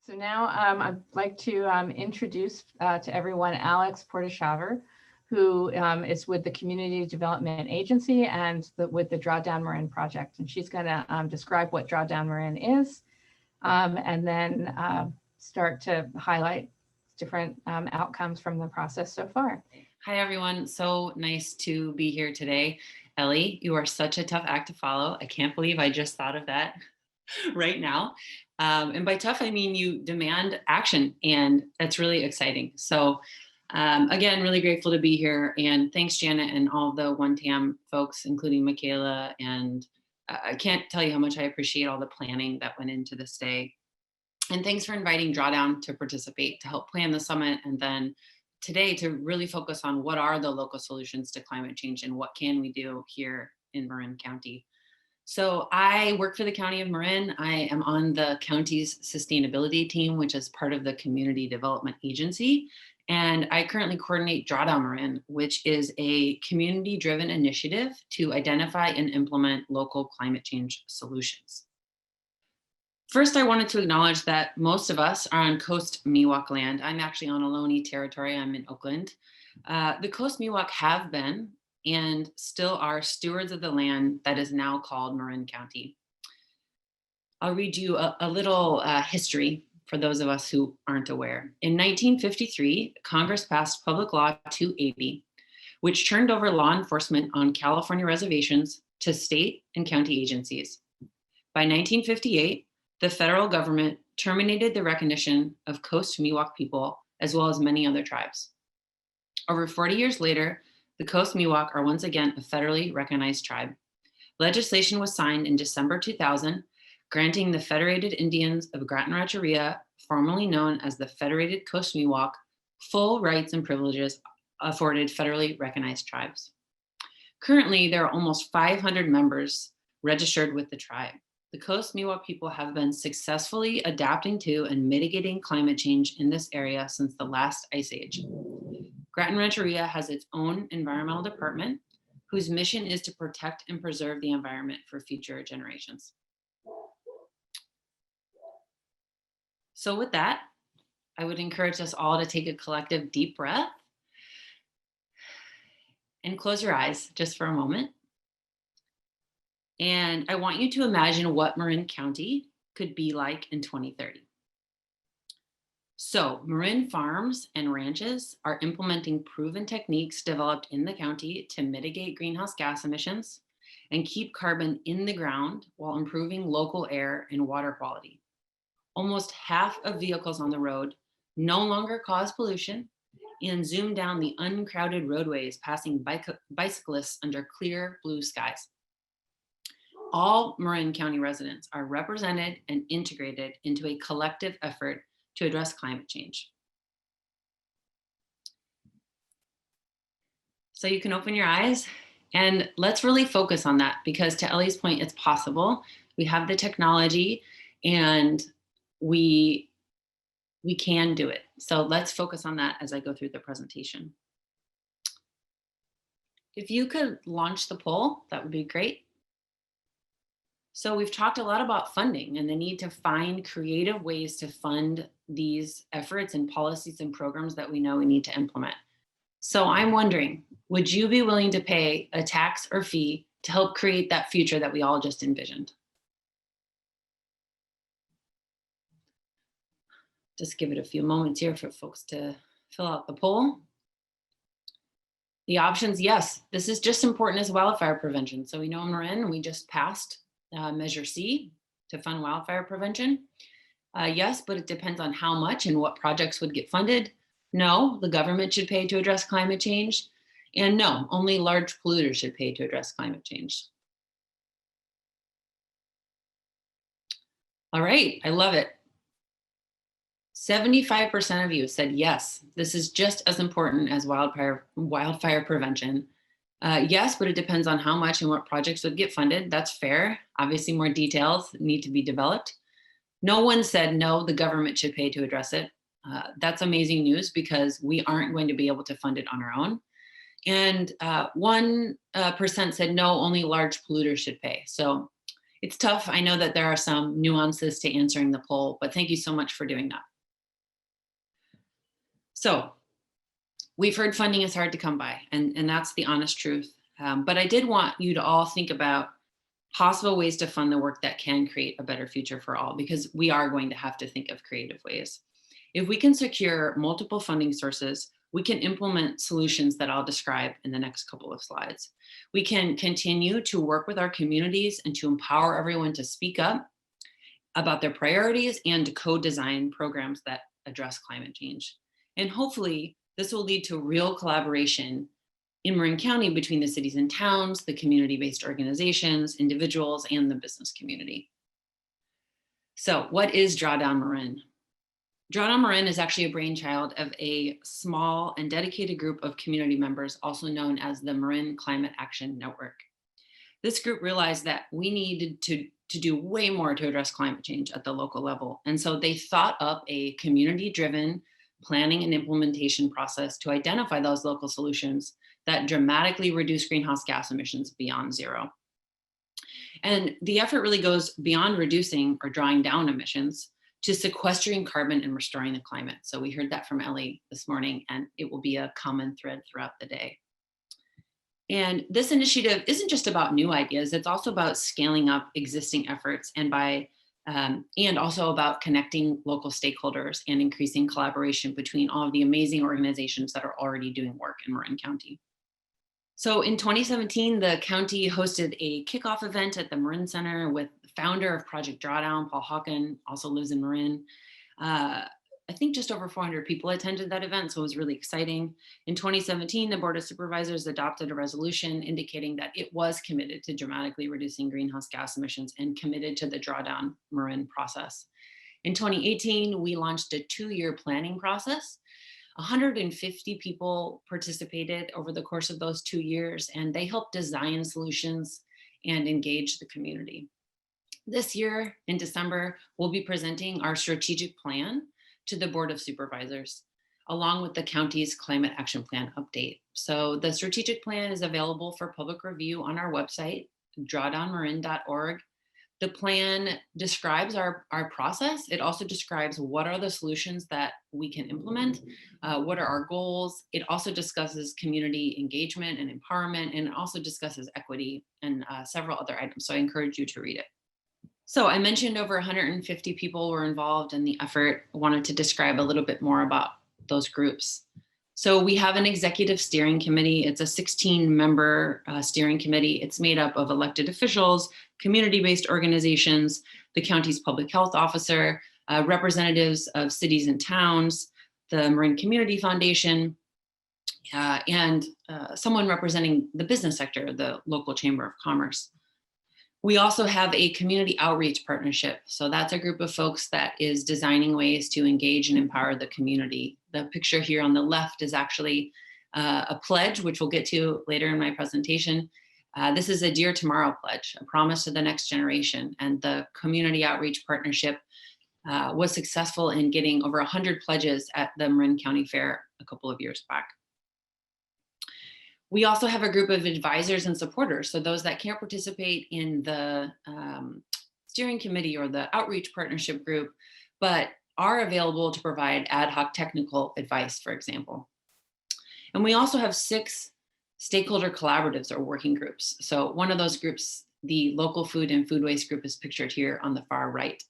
So now I'd like to introduce to everyone Alex Porteshawver, who is with the Community Development Agency and with the Drawdown Marin project. And she's going to describe what Drawdown Marin is and then start to highlight different outcomes from the process so far. Hi, everyone. So nice to be here today. Ellie, you are such a tough act to follow. I can't believe I just thought of that right now. And by tough, I mean you demand action, and that's really exciting. So again, really grateful to be here. And thanks, Janet, and all the One Tam folks, including Michaela. And I can't tell you how much I appreciate all the planning that went into this day. And thanks for inviting Drawdown to participate, to help plan the summit, and then today to really focus on what are the local solutions to climate change and what can we do here in Marin County. So I work for the County of Marin. I am on the county's sustainability team, which is part of the Community Development Agency. And I currently coordinate Drawdown Marin, which is a community-driven initiative to identify and implement local climate change solutions. First, I wanted to acknowledge that most of us are on Coast Miwok land. I'm actually on Ohlone territory. I'm in Oakland. The Coast Miwok have been and still are stewards of the land that is now called Marin County. I'll read you a little history for those of us who aren't aware. In 1953, Congress passed Public Law 280, which turned over law enforcement on California reservations to state and county agencies. By 1958, the federal government terminated the recognition of Coast Miwok people, as well as many other tribes. Over 40 years later, the Coast Miwok are once again a federally recognized tribe. Legislation was signed in December 2000, granting the Federated Indians of Grattan-Rancheria, formerly known as the Federated Coast Miwok, full rights and privileges afforded federally recognized tribes. Currently, there are almost 500 members registered with the tribe. The Coast Miwok people have been successfully adapting to and mitigating climate change in this area since the last ice age. Grattan-Rancheria has its own environmental department whose mission is to protect and preserve the environment for future generations. So with that, I would encourage us all to take a collective deep breath and close your eyes just for a moment. And I want you to imagine what Marin County could be like in 2030. So Marin farms and ranches are implementing proven techniques developed in the county to mitigate greenhouse gas emissions and keep carbon in the ground while improving local air and water quality. Almost half of vehicles on the road no longer cause pollution, and zoom down the uncrowded roadways passing bicyclists under clear blue skies. All Marin County residents are represented and integrated into a collective effort to address climate change. So you can open your eyes and let's really focus on that, because to Ellie's point, it's possible. We have the technology and we can do it. So let's focus on that as I go through the presentation. If you could launch the poll, that would be great. So we've talked a lot about funding and the need to find creative ways to fund these efforts and policies and programs that we know we need to implement. So I'm wondering, would you be willing to pay a tax or fee to help create that future that we all just envisioned? Just give it a few moments here for folks to fill out the poll. The options, yes, this is just important as wildfire prevention. So we know in Marin, we just passed Measure C to fund wildfire prevention. Yes, but it depends on how much and what projects would get funded. No, the government should pay to address climate change. And no, only large polluters should pay to address climate change. All right, I love it. 75% of you said yes, this is just as important as wildfire prevention. Yes, but it depends on how much and what projects would get funded. That's fair. Obviously, more details need to be developed. No one said no, the government should pay to address it. That's amazing news because we aren't going to be able to fund it on our own. And 1% said no, only large polluters should pay. So It's tough. I know that there are some nuances to answering the poll, but thank you so much for doing that. So we've heard funding is hard to come by, and that's the honest truth. But I did want you to all think about possible ways to fund the work that can create a better future for all, because we are going to have to think of creative ways. If we can secure multiple funding sources, we can implement solutions that I'll describe in the next couple of slides. We can continue to work with our communities and to empower everyone to speak up about their priorities and to co-design programs that address climate change. And hopefully this will lead to real collaboration in Marin County between the cities and towns, the community-based organizations, individuals, and the business community. So what is Drawdown Marin? Drawdown Marin is actually a brainchild of a small and dedicated group of community members, also known as the Marin Climate Action Network. This group realized that we needed to do way more to address climate change at the local level. And so they thought up a community-driven planning and implementation process to identify those local solutions that dramatically reduce greenhouse gas emissions beyond zero. And the effort really goes beyond reducing or drawing down emissions to sequestering carbon and restoring the climate. So we heard that from Ellie this morning, and it will be a common thread throughout the day. And this initiative isn't just about new ideas, it's also about scaling up existing efforts and also about connecting local stakeholders and increasing collaboration between all of the amazing organizations that are already doing work in Marin County. So in 2017, the county hosted a kickoff event at the Marin Center with the founder of Project Drawdown, Paul Hawken, also lives in Marin. I think just over 400 people attended that event, so it was really exciting. In 2017, the Board of Supervisors adopted a resolution indicating that it was committed to dramatically reducing greenhouse gas emissions and committed to the Drawdown Marin process. In 2018, we launched a 2-year planning process. 150 people participated over the course of those 2 years, and they helped design solutions and engage the community. This year, in December, we'll be presenting our strategic plan to the Board of Supervisors, along with the county's climate action plan update. So the strategic plan is available for public review on our website, drawdownmarin.org. The plan describes our process. It also describes what are the solutions that we can implement, what are our goals. It also discusses community engagement and empowerment, and it also discusses equity and several other items. So I encourage you to read it. So I mentioned over 150 people were involved in the effort. I wanted to describe a little bit more about those groups. So we have an executive steering committee. It's a 16-member steering committee. It's made up of elected officials, community-based organizations, the county's public health officer, representatives of cities and towns, the Marin Community Foundation, and someone representing the business sector, the local Chamber of Commerce. We also have a community outreach partnership. So that's a group of folks that is designing ways to engage and empower the community. The picture here on the left is actually a pledge, which we'll get to later in my presentation. This is a Dear Tomorrow pledge, a promise to the next generation. And the community outreach partnership was successful in getting over 100 pledges at the Marin County Fair a couple of years back. We also have a group of advisors and supporters. So those that can't participate in the steering committee or the outreach partnership group, but are available to provide ad hoc technical advice, for example. And we also have 6 stakeholder collaboratives or working groups. So one of those groups, the local food and food waste group, is pictured here on the far right.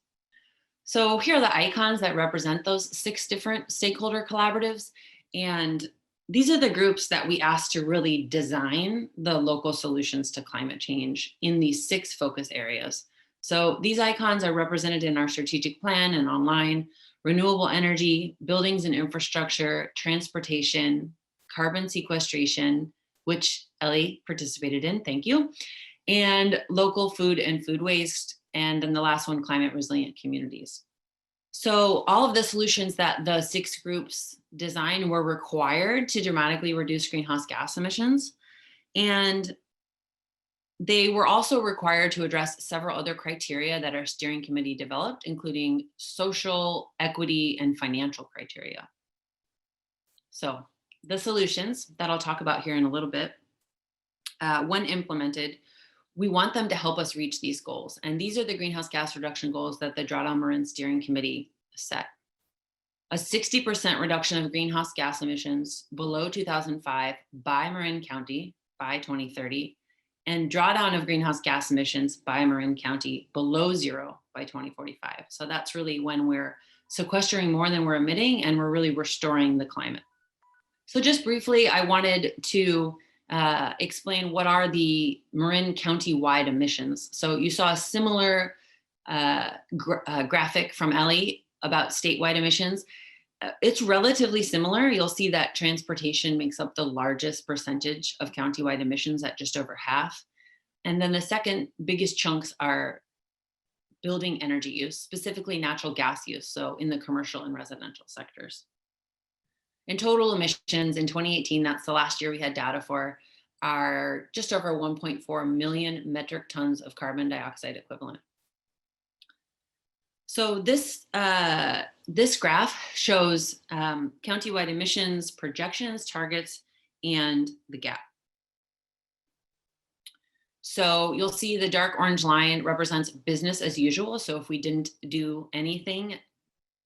So here are the icons that represent those 6 different stakeholder collaboratives. And these are the groups that we asked to really design the local solutions to climate change in these 6 focus areas. So these icons are represented in our strategic plan and online: renewable energy, buildings and infrastructure, transportation, carbon sequestration, which Ellie participated in, thank you, and local food and food waste, and then the last one, climate resilient communities. So all of the solutions that the 6 groups designed were required to dramatically reduce greenhouse gas emissions. And they were also required to address several other criteria that our steering committee developed, including social, equity, and financial criteria. So the solutions that I'll talk about here in a little bit, when implemented, we want them to help us reach these goals. And these are the greenhouse gas reduction goals that the Drawdown Marin Steering Committee set. A 60% reduction of greenhouse gas emissions below 2005 by Marin County by 2030, and drawdown of greenhouse gas emissions by Marin County below zero by 2045. So that's really when we're sequestering more than we're emitting, and we're really restoring the climate. So just briefly, I wanted to explain what are the Marin County-wide emissions. So you saw a similar graphic from Ellie about statewide emissions. It's relatively similar. You'll see that transportation makes up the largest percentage of countywide emissions at just over half. And then the second biggest chunks are building energy use, specifically natural gas use, so in the commercial and residential sectors. In total emissions in 2018, that's the last year we had data for, are just over 1.4 million metric tons of carbon dioxide equivalent. So this graph shows countywide emissions, projections, targets, and the gap. So you'll see the dark orange line represents business as usual. So if we didn't do anything,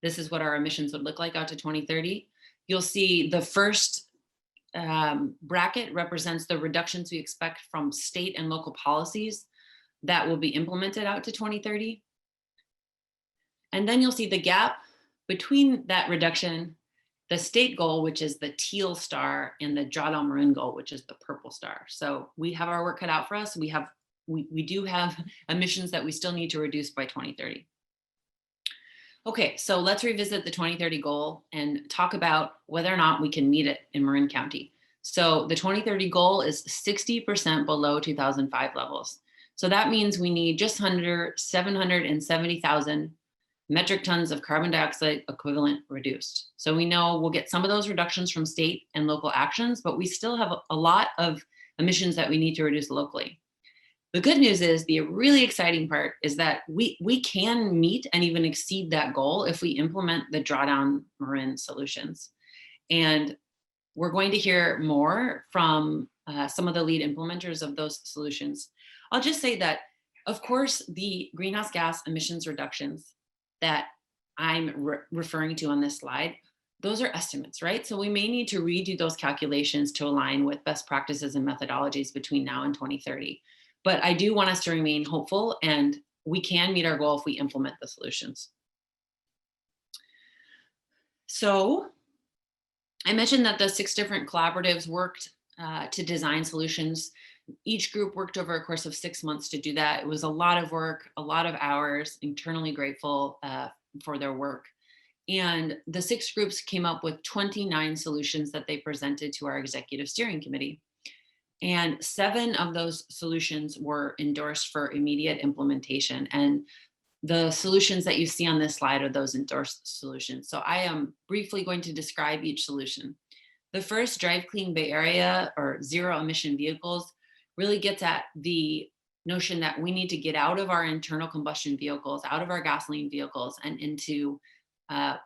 this is what our emissions would look like out to 2030. You'll see the first bracket represents the reductions we expect from state and local policies that will be implemented out to 2030. And then you'll see the gap between that reduction, the state goal, which is the teal star, and the Drawdown Marin goal, which is the purple star. So we have our work cut out for us. We do have emissions that we still need to reduce by 2030. Okay, so let's revisit the 2030 goal and talk about whether or not we can meet it in Marin County. So the 2030 goal is 60% below 2005 levels. So that means we need just under 770,000 metric tons of carbon dioxide equivalent reduced. So we know we'll get some of those reductions from state and local actions, but we still have a lot of emissions that we need to reduce locally. The good news is, the really exciting part is that we can meet and even exceed that goal if we implement the Drawdown Marin solutions. And we're going to hear more from some of the lead implementers of those solutions. I'll just say that, of course, the greenhouse gas emissions reductions that I'm referring to on this slide, those are estimates, right? So we may need to redo those calculations to align with best practices and methodologies between now and 2030. But I do want us to remain hopeful, and we can meet our goal if we implement the solutions. So I mentioned that the 6 different collaboratives worked to design solutions. Each group worked over a course of 6 months to do that. It was a lot of work, a lot of hours, internally grateful for their work. And the 6 groups came up with 29 solutions that they presented to our executive steering committee. And 7 of those solutions were endorsed for immediate implementation. And the solutions that you see on this slide are those endorsed solutions. So I am briefly going to describe each solution. The first, Drive Clean Bay Area, or zero emission vehicles, really gets at the notion that we need to get out of our internal combustion vehicles, out of our gasoline vehicles, and into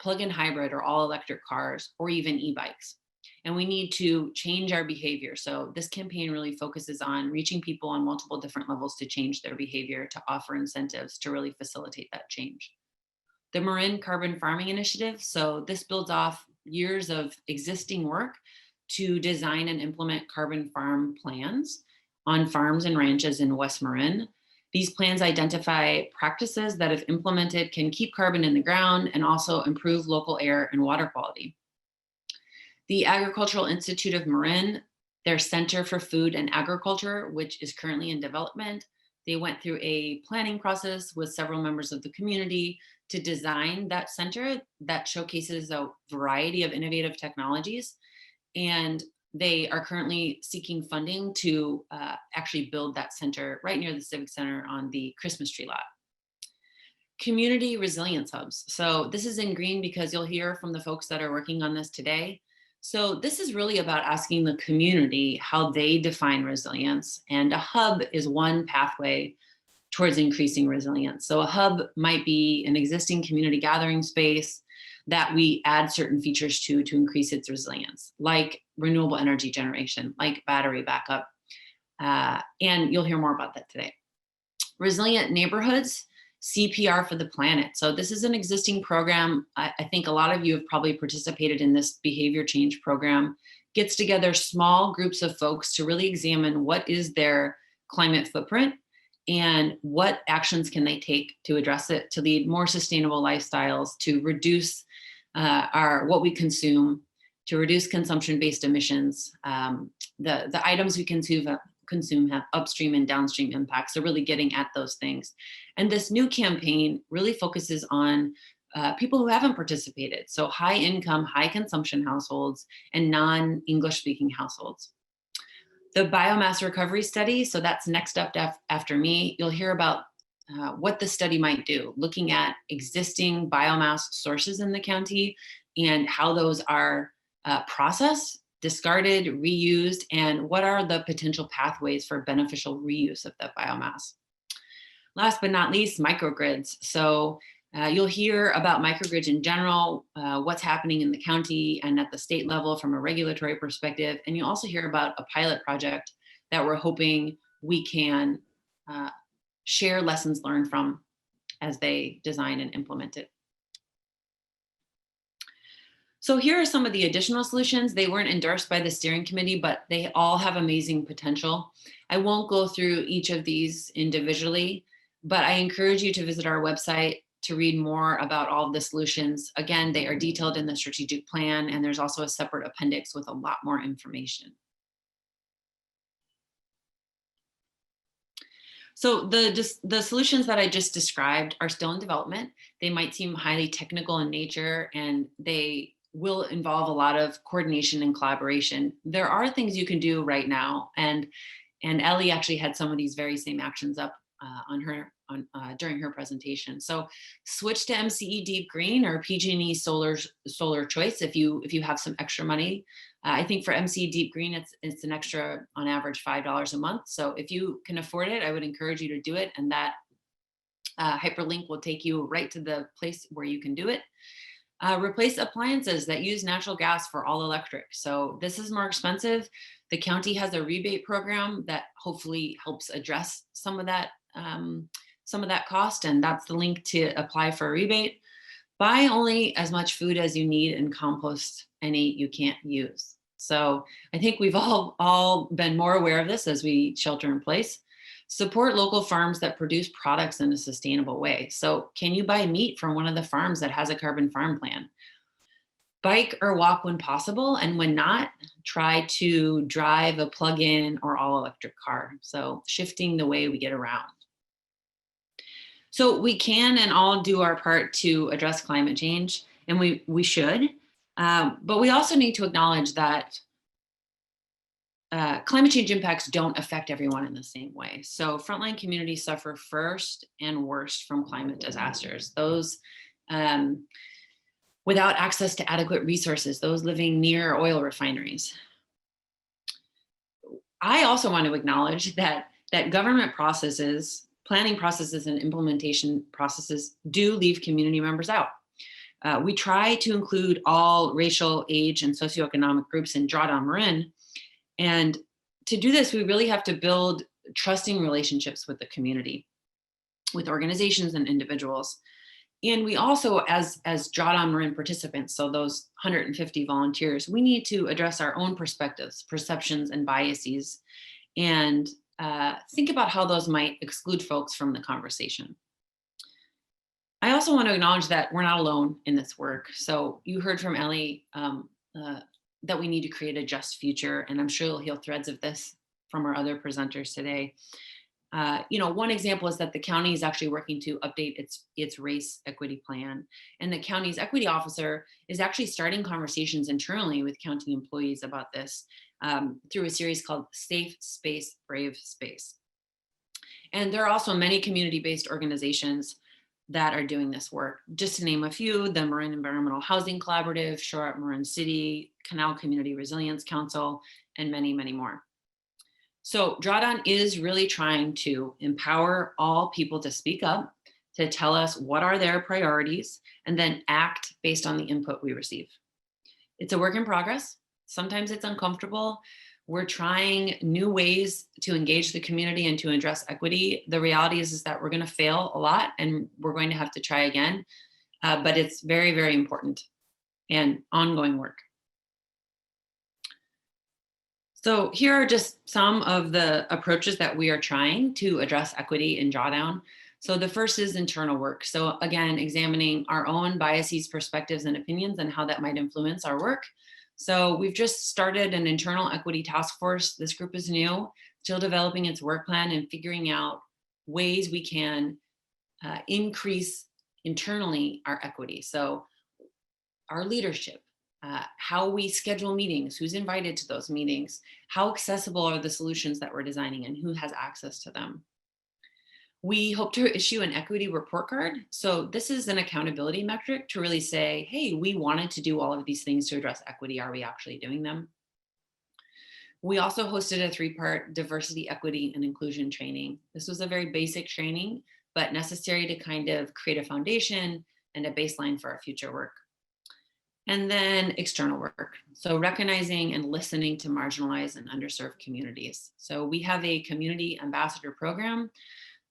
plug-in hybrid or all electric cars, or even e-bikes. And we need to change our behavior. So this campaign really focuses on reaching people on multiple different levels to change their behavior, to offer incentives to really facilitate that change. The Marin Carbon Farming Initiative. So this builds off years of existing work to design and implement carbon farm plans on farms and ranches in West Marin. These plans identify practices that, if implemented, can keep carbon in the ground and also improve local air and water quality. The Agricultural Institute of Marin, their Center for Food and Agriculture, which is currently in development, they went through a planning process with several members of the community to design that center that showcases a variety of innovative technologies. And they are currently seeking funding to actually build that center right near the Civic Center on the Christmas tree lot. Community resilience hubs. So this is in green because you'll hear from the folks that are working on this today. So this is really about asking the community how they define resilience. And a hub is one pathway towards increasing resilience. So a hub might be an existing community gathering space that we add certain features to increase its resilience, like renewable energy generation, like battery backup, And you'll hear more about that today. Resilient neighborhoods, CPR for the planet. So this is an existing program. I think a lot of you have probably participated in this behavior change program. Gets together small groups of folks to really examine what is their climate footprint and what actions can they take to address it, to lead more sustainable lifestyles, to reduce what we consume, to reduce consumption-based emissions. The items we consume have upstream and downstream impacts. So really getting at those things. And this new campaign really focuses on people who haven't participated. So high income, high consumption households and non-English speaking households. The biomass recovery study, so that's next up after me. You'll hear about what the study might do, looking at existing biomass sources in the county and how those are processed, discarded, reused, and what are the potential pathways for beneficial reuse of that biomass. Last but not least, microgrids. So you'll hear about microgrids in general, what's happening in the county and at the state level from a regulatory perspective. And you'll also hear about a pilot project that we're hoping we can share lessons learned from as they design and implement it. So here are some of the additional solutions. They weren't endorsed by the steering committee, but they all have amazing potential. I won't go through each of these individually, but I encourage you to visit our website to read more about all of the solutions. Again, they are detailed in the strategic plan, and there's also a separate appendix with a lot more information. So the solutions that I just described are still in development. They might seem highly technical in nature, and they will involve a lot of coordination and collaboration. There are things you can do right now, and Ellie actually had some of these very same actions up during her presentation. So switch to MCE Deep Green or PG&E Solar Choice if you have some extra money. I think for MCE Deep Green, it's an extra, on average, $5 a month. So if you can afford it, I would encourage you to do it. And that hyperlink will take you right to the place where you can do it. Replace appliances that use natural gas for all electric. So this is more expensive. The county has a rebate program that hopefully helps address some of that cost, and that's the link to apply for a rebate. Buy only as much food as you need and compost any you can't use. So I think we've all been more aware of this as we shelter in place. Support local farms that produce products in a sustainable way. So can you buy meat from one of the farms that has a carbon farm plan? Bike or walk when possible, and when not, try to drive a plug-in or all-electric car. So shifting the way we get around. So we can and all do our part to address climate change, and we should, but we also need to acknowledge that climate change impacts don't affect everyone in the same way. So frontline communities suffer first and worst from climate disasters. Those without access to adequate resources, those living near oil refineries. I also want to acknowledge that government processes, planning processes and implementation processes do leave community members out. We try to include all racial, age, and socioeconomic groups in Drawdown Marin. And to do this, we really have to build trusting relationships with the community, with organizations and individuals. And we also, as Drawdown Marin participants, so those 150 volunteers, we need to address our own perspectives, perceptions, and biases, and think about how those might exclude folks from the conversation. I also want to acknowledge that we're not alone in this work. So you heard from Ellie that we need to create a just future, and I'm sure you'll hear threads of this from our other presenters today. One example is that the county is actually working to update its race equity plan. And the county's equity officer is actually starting conversations internally with county employees about this through a series called Safe Space, Brave Space. And there are also many community-based organizations that are doing this work. Just to name a few, the Marin Environmental Housing Collaborative, Shore at Marin City, Canal Community Resilience Council, and many, many more. So Drawdown is really trying to empower all people to speak up, to tell us what are their priorities, and then act based on the input we receive. It's a work in progress. Sometimes it's uncomfortable. We're trying new ways to engage the community and to address equity. The reality is that we're going to fail a lot and we're going to have to try again, but it's very, very important and ongoing work. So here are just some of the approaches that we are trying to address equity in Drawdown. So the first is internal work. So again, examining our own biases, perspectives, and opinions and how that might influence our work. So we've just started an internal equity task force. This group is new, still developing its work plan and figuring out ways we can increase internally our equity. So our leadership, how we schedule meetings, who's invited to those meetings, how accessible are the solutions that we're designing and who has access to them. We hope to issue an equity report card. So this is an accountability metric to really say, hey, we wanted to do all of these things to address equity. Are we actually doing them? We also hosted a 3-part diversity, equity, and inclusion training. This was a very basic training, but necessary to kind of create a foundation and a baseline for our future work. And then external work. So recognizing and listening to marginalized and underserved communities. So we have a community ambassador program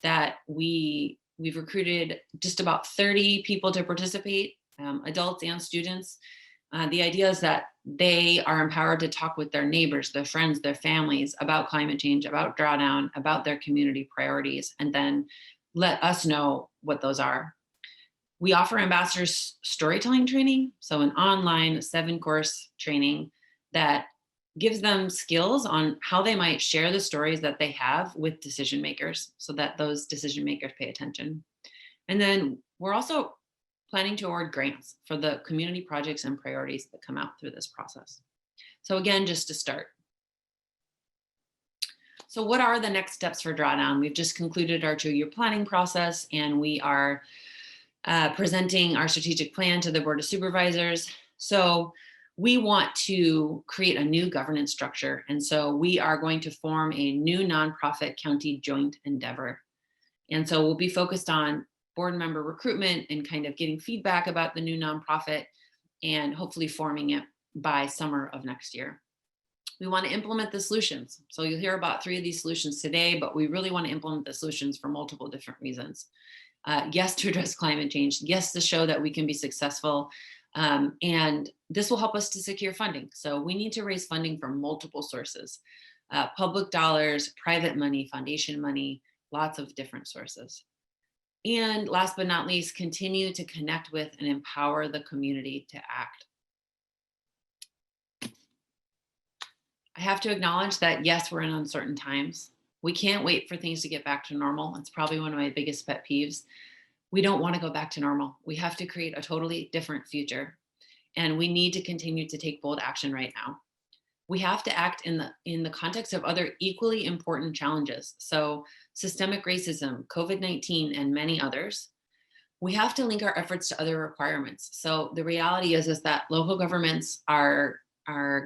that we've recruited just about 30 people to participate, adults and students. The idea is that they are empowered to talk with their neighbors, their friends, their families about climate change, about Drawdown, about their community priorities, and then let us know what those are. We offer ambassadors storytelling training, so an online 7-course training that gives them skills on how they might share the stories that they have with decision makers so that those decision makers pay attention. And then we're also planning to award grants for the community projects and priorities that come out through this process. So again, just to start. So what are the next steps for Drawdown? We've just concluded our 2-year planning process and we are presenting our strategic plan to the Board of Supervisors. So we want to create a new governance structure. And so we are going to form a new nonprofit county joint endeavor. And so we'll be focused on board member recruitment and kind of getting feedback about the new nonprofit and hopefully forming it by summer of next year. We want to implement the solutions. So you'll hear about 3 of these solutions today, but we really want to implement the solutions for multiple different reasons. Yes, to address climate change. Yes, to show that we can be successful. And this will help us to secure funding. So we need to raise funding from multiple sources, public dollars, private money, foundation money, lots of different sources. And last but not least, continue to connect with and empower the community to act. I have to acknowledge that, yes, we're in uncertain times. We can't wait for things to get back to normal. It's probably one of my biggest pet peeves. We don't want to go back to normal. We have to create a totally different future. And we need to continue to take bold action right now. We have to act in the context of other equally important challenges. So systemic racism, COVID-19, and many others. We have to link our efforts to other requirements. So the reality is that local governments are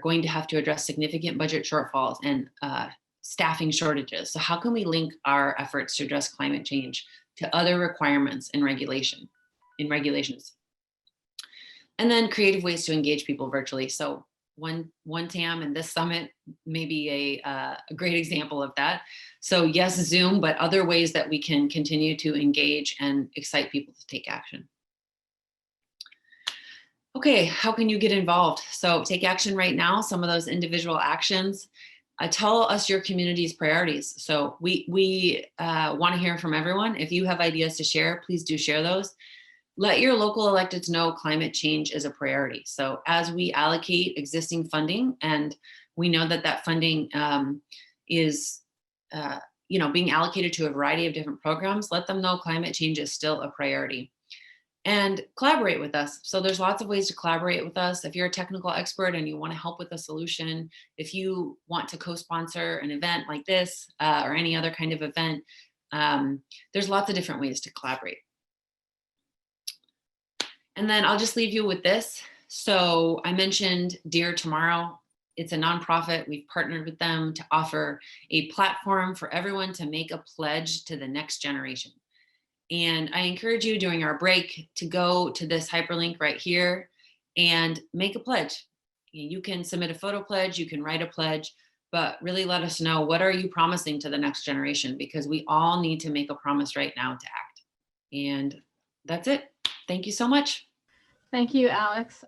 going to have to address significant budget shortfalls and staffing shortages. So how can we link our efforts to address climate change to other requirements in regulations? And then creative ways to engage people virtually. So One Tam and this summit may be a great example of that. So yes, Zoom, but other ways that we can continue to engage and excite people to take action. Okay, how can you get involved? So take action right now, some of those individual actions. Tell us your community's priorities. So we want to hear from everyone. If you have ideas to share, please do share those. Let your local electeds know climate change is a priority. So as we allocate existing funding, and we know that funding is being allocated to a variety of different programs, let them know climate change is still a priority. And collaborate with us. So there's lots of ways to collaborate with us. If you're a technical expert and you want to help with a solution, if you want to co-sponsor an event like this or any other kind of event, there's lots of different ways to collaborate. And then I'll just leave you with this. So I mentioned Dear Tomorrow. It's a nonprofit. We've partnered with them to offer a platform for everyone to make a pledge to the next generation. And I encourage you during our break to go to this hyperlink right here and make a pledge. You can submit a photo pledge, you can write a pledge, but really let us know, what are you promising to the next generation? Because we all need to make a promise right now to act. And that's it. Thank you so much. Thank you, Alex.